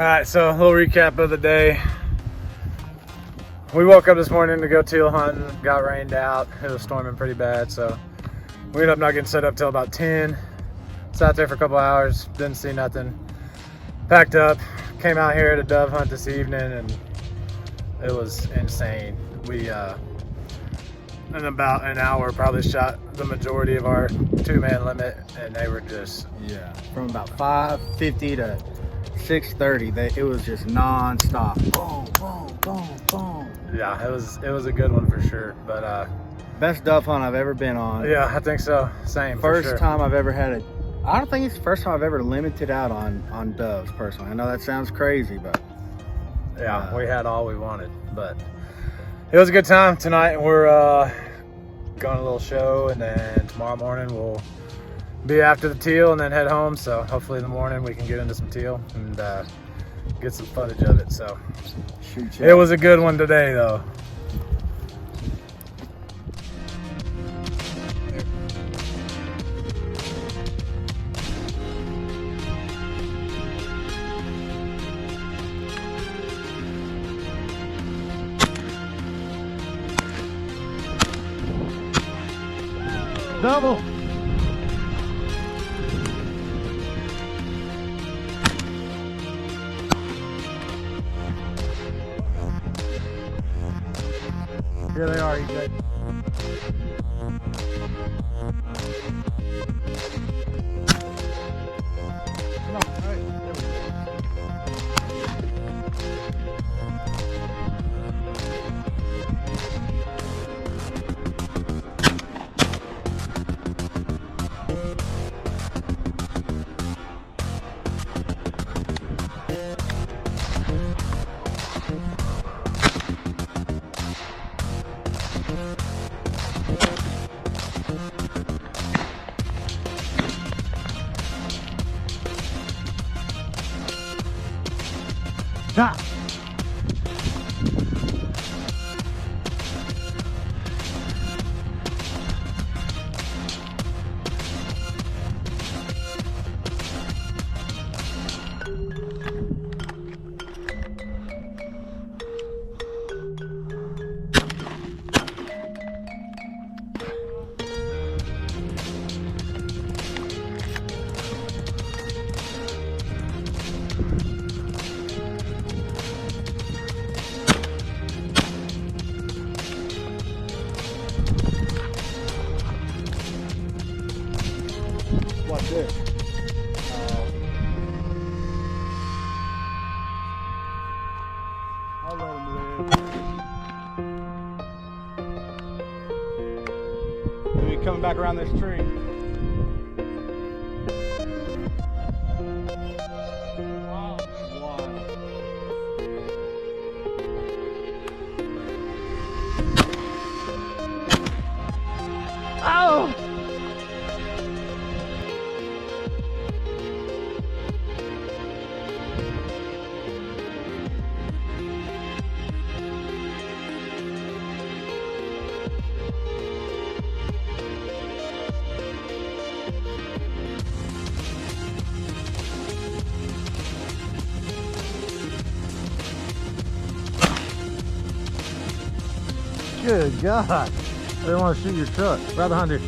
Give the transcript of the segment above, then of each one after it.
All right, so a little recap of the day. We woke up this morning to go teal hunting, got rained out. It was storming pretty bad, so we ended up not getting set up till about 10. Sat there for a couple hours, didn't see nothing. Packed up, came out here to dove hunt this evening, and it was insane. We, in about an hour, probably shot the majority of our 2-man limit, and they were just... Yeah, from about 5:50 to 6:30, it was just non-stop. Boom, boom, boom, boom. Yeah, it was a good one for sure, but... Best dove hunt I've ever been on. Yeah, I think so. Same. First time I've ever had it. I don't think it's the first time I've ever limited out on doves, personally. I know that sounds crazy, but... Yeah, we had all we wanted, but it was a good time. Tonight we're going to a little show, and then tomorrow morning we'll be after the teal and then head home. So hopefully in the morning we can get into some teal and get some footage of it. So it was a good one today, though. Double. Here they are, EJ. Come on, all right. Ah. Watch this. I'll let him live. Maybe coming back around this tree. Wow. Oh! Good God. They want to shoot your truck. Right behind you.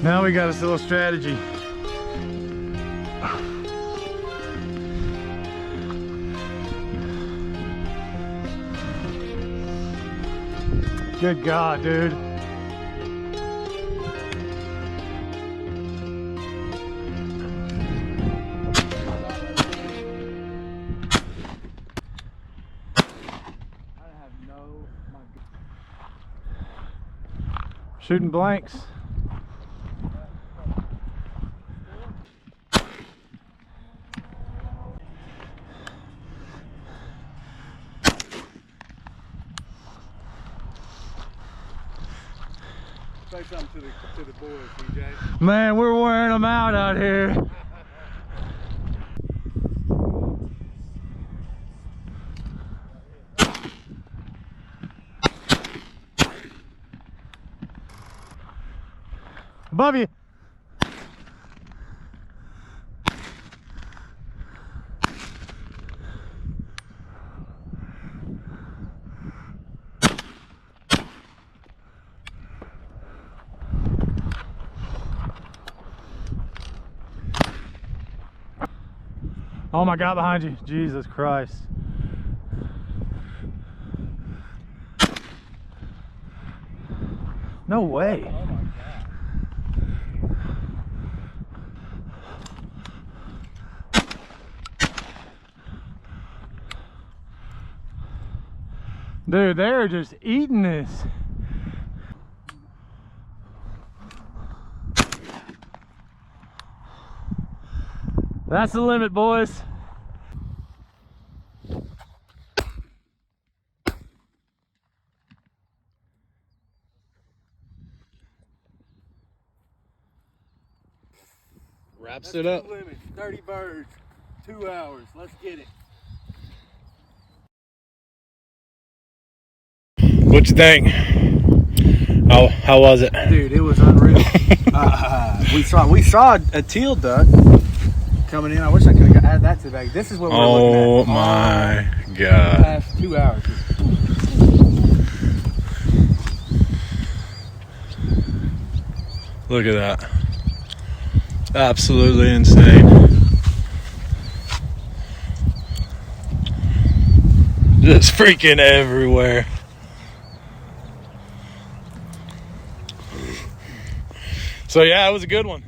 Now we got us a little strategy. Good God, dude. Shooting blanks. Say something to the boys, DJ. Man, we're wearing them out here. Above you. Oh my God, behind you. Jesus Christ. No way. Dude, they're just eating this. That's the limit, boys. Wraps it up. Limit, 30 birds, 2 hours. Let's get it. What'd you think? How was it? Dude, it was unreal. We saw a teal duck coming in. I wish I could have added that to the bag. This is what we're looking at. Oh my The God. past 2 hours. Look at that. Absolutely insane. Just freaking everywhere. So yeah, it was a good one.